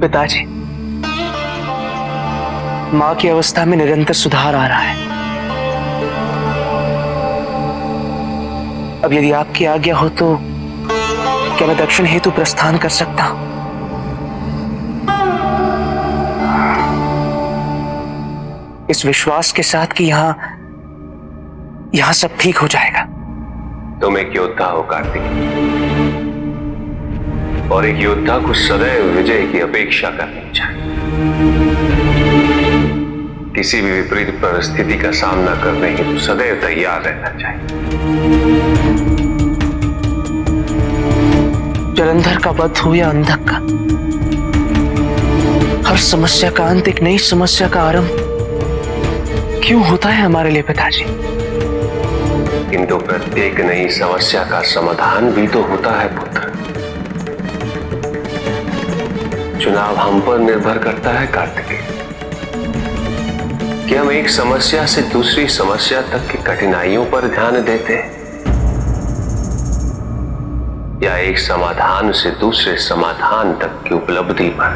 पिताजी, मां की अवस्था में निरंतर सुधार आ रहा है। अब यदि आपकी आज्ञा हो तो क्या मैं दक्षिण हेतु प्रस्थान कर सकता हूं? इस विश्वास के साथ कि यहां सब ठीक हो जाएगा। तुम एक योद्धा हो कार्तिक, और एक योद्धा को सदैव विजय की अपेक्षा करनी चाहिए। किसी भी विपरीत परिस्थिति का सामना करने हेतु सदैव तैयार रहना चाहिए। जलंधर का वध हो या अंधक का, हर समस्या का अंत एक नई समस्या का आरंभ क्यों होता है हमारे लिए पिताजी? किंतु प्रत्येक नई समस्या का समाधान भी तो होता है पुत्र। चुनाव हम पर निर्भर करता है कार्तिकेय, कि हम एक समस्या से दूसरी समस्या तक की कठिनाइयों पर ध्यान देते हैं, या एक समाधान से दूसरे समाधान तक की उपलब्धि पर।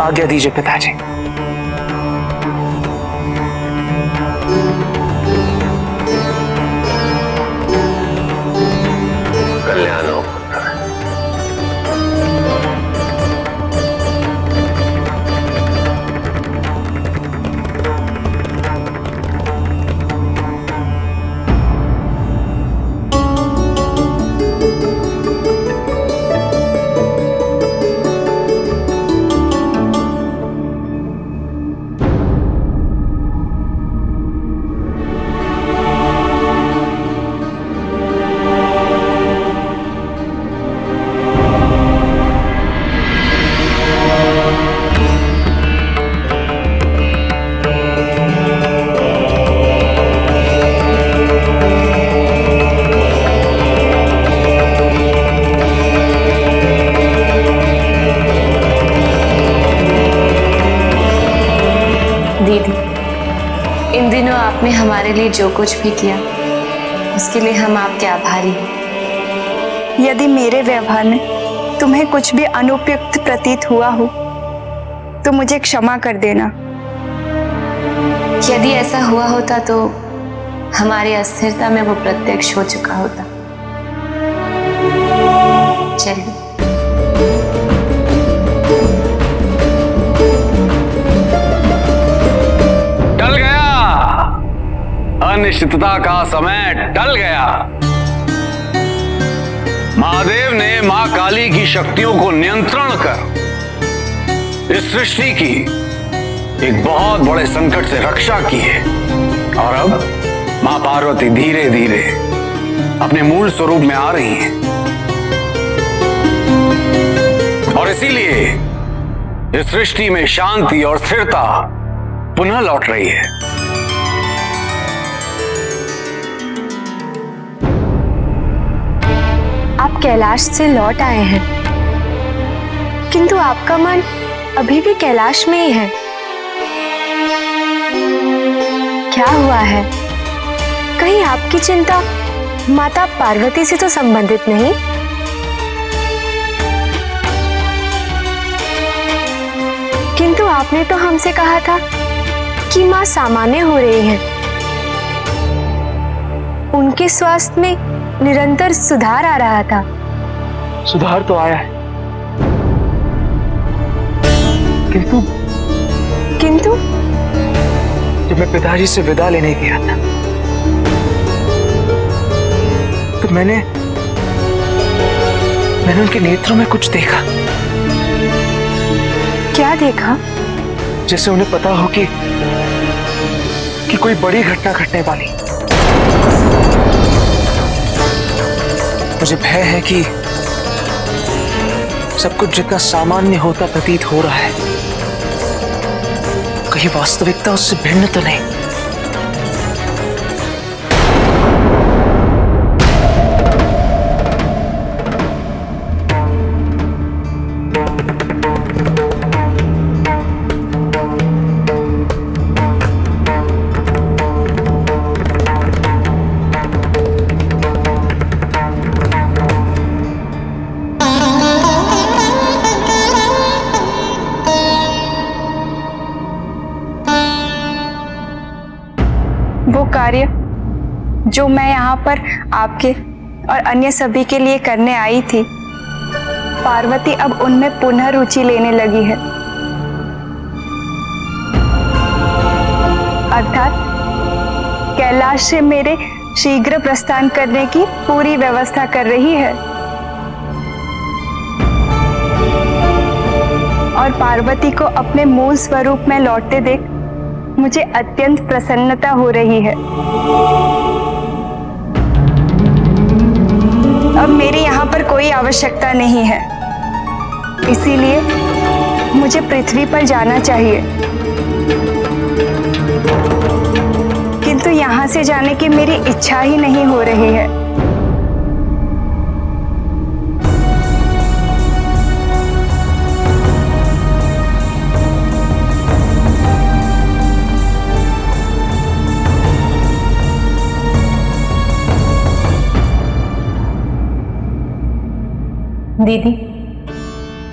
आज्ञा दीजिए पिताजी। कल्याण हो पुत्र। दीदी, इन दिनों आपने हमारे लिए जो कुछ भी किया उसके लिए हम आपके आभारी हैं। यदि मेरे व्यवहार में तुम्हें कुछ भी अनुपयुक्त प्रतीत हुआ हो तो मुझे क्षमा कर देना। यदि ऐसा हुआ होता तो हमारी अस्थिरता में वो प्रत्यक्ष हो चुका होता। चलिए। टल गया, अनिश्चितता का समय टल गया। महादेव ने मां काली की शक्तियों को नियंत्रण कर इस सृष्टि की एक बहुत बड़े संकट से रक्षा की है, और अब मां पार्वती धीरे धीरे अपने मूल स्वरूप में आ रही हैं, और इसीलिए इस सृष्टि में शांति और स्थिरता पुनः लौट रही है। आप कैलाश से लौट आए हैं, किंतु आपका मन अभी भी कैलाश में ही है। क्या हुआ है? कहीं आपकी चिंता माता पार्वती से तो संबंधित नहीं? किंतु आपने तो हमसे कहा था कि मां सामान्य हो रही हैं। उनके स्वास्थ्य में निरंतर सुधार आ रहा था। सुधार तो आया है, किंतु जब मैं पिताजी से विदा लेने गया था तो मैंने उनके नेत्रों में कुछ देखा। क्या देखा? जैसे उन्हें पता हो कि कोई बड़ी घटना घटने वाली। मुझे भय है कि सब कुछ जितना सामान्य होता प्रतीत हो रहा है, कहीं वास्तविकता उससे भिन्न तो नहीं। वो कार्य जो मैं यहाँ पर आपके और अन्य सभी के लिए करने आई थी, पार्वती अब उनमें पुनः रुचि लेने लगी है। अर्थात कैलाश से मेरे शीघ्र प्रस्थान करने की पूरी व्यवस्था कर रही है और पार्वती को अपने मूल स्वरूप में लौटते देख मुझे अत्यंत प्रसन्नता हो रही है। अब मेरी यहाँ पर कोई आवश्यकता नहीं है, इसीलिए मुझे पृथ्वी पर जाना चाहिए। किंतु यहाँ से जाने की मेरी इच्छा ही नहीं हो रही है। दीदी,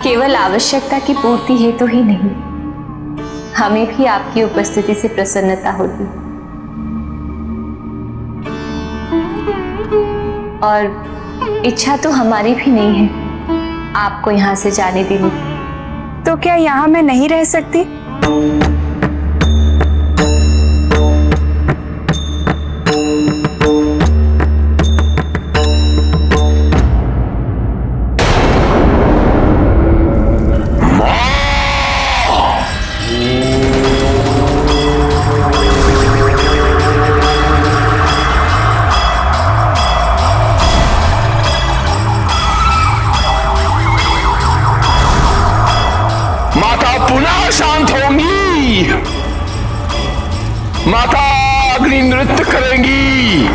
केवल आवश्यकता की पूर्ति हेतु ही नहीं, हमें भी आपकी उपस्थिति से प्रसन्नता होती और इच्छा तो हमारी भी नहीं है आपको यहाँ से जाने देने। तो क्या यहाँ मैं नहीं रह सकती? पुनः शांत होंगी। माता अग्नि नृत्य करेंगी।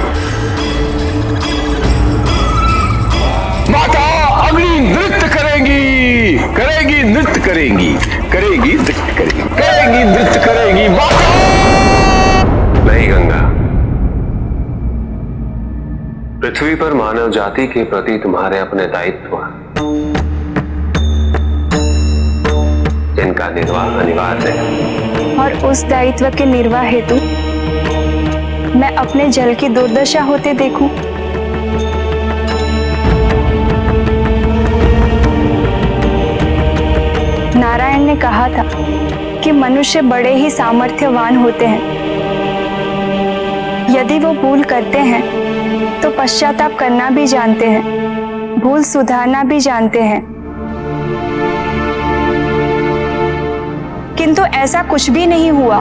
माता अग्नि नृत्य करेंगी। करेगी नृत्य करेंगी। करेगी नृत्य करेगी। करेगी नृत्य करेगी। माता नहीं गंगा, पृथ्वी पर मानव जाति के प्रति तुम्हारे अपने दायित्व, जिनका निर्वाह अनिवार्य है, और उस दायित्व के निर्वाह हेतु मैं अपने जल की दुर्दशा होते देखूं? नारायण ने कहा था कि मनुष्य बड़े ही सामर्थ्यवान होते हैं। यदि वो भूल करते हैं तो पश्चाताप करना भी जानते हैं, भूल सुधारना भी जानते हैं। किंतु ऐसा कुछ भी नहीं हुआ।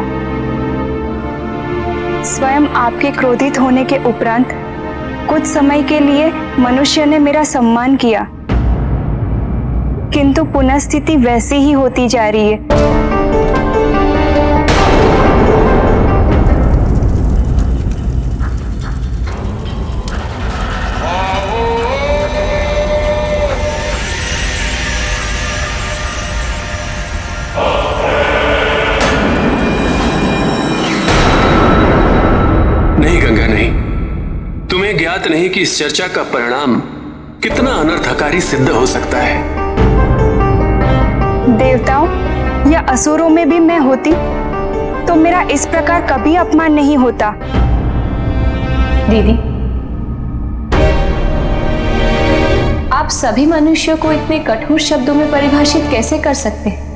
स्वयं आपके क्रोधित होने के उपरांत कुछ समय के लिए मनुष्य ने मेरा सम्मान किया, किंतु पुनः स्थिति वैसी ही होती जा रही है। नहीं गंगा, नहीं। तुम्हें ज्ञात नहीं कि इस चर्चा का परिणाम कितना अनर्थकारी सिद्ध हो सकता है। देवताओं या असुरों में भी मैं होती तो मेरा इस प्रकार कभी अपमान नहीं होता। दीदी, आप सभी मनुष्यों को इतने कठोर शब्दों में परिभाषित कैसे कर सकते हैं?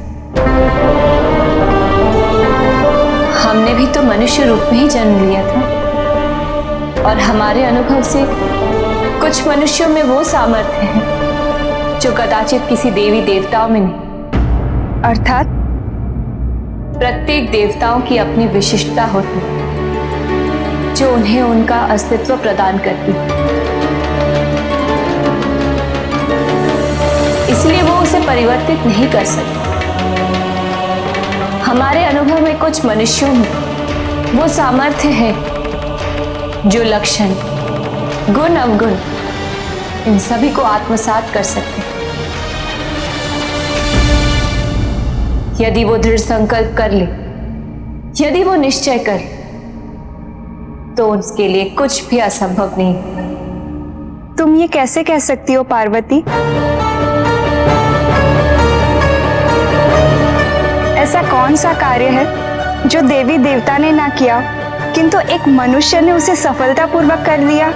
हमने भी तो मनुष्य रूप में ही जन्म लिया था और हमारे अनुभव से कुछ मनुष्यों में वो सामर्थ्य है जो कदाचित किसी देवी देवताओं में नहीं। अर्थात प्रत्येक देवताओं की अपनी विशिष्टता होती है जो उन्हें उनका अस्तित्व प्रदान करती है, इसलिए वो उसे परिवर्तित नहीं कर सकते। हमारे अनुभव में कुछ मनुष्यों में वो सामर्थ्य है जो लक्षण, गुण, अवगुण इन सभी को आत्मसात कर सकते हैं। यदि वो दृढ़ संकल्प कर ले, यदि वो निश्चय कर, तो उसके लिए कुछ भी असंभव नहीं। तुम ये कैसे कह सकती हो पार्वती? ऐसा कौन सा कार्य है जो देवी देवता ने ना किया किंतु एक मनुष्य ने उसे सफलतापूर्वक कर लिया।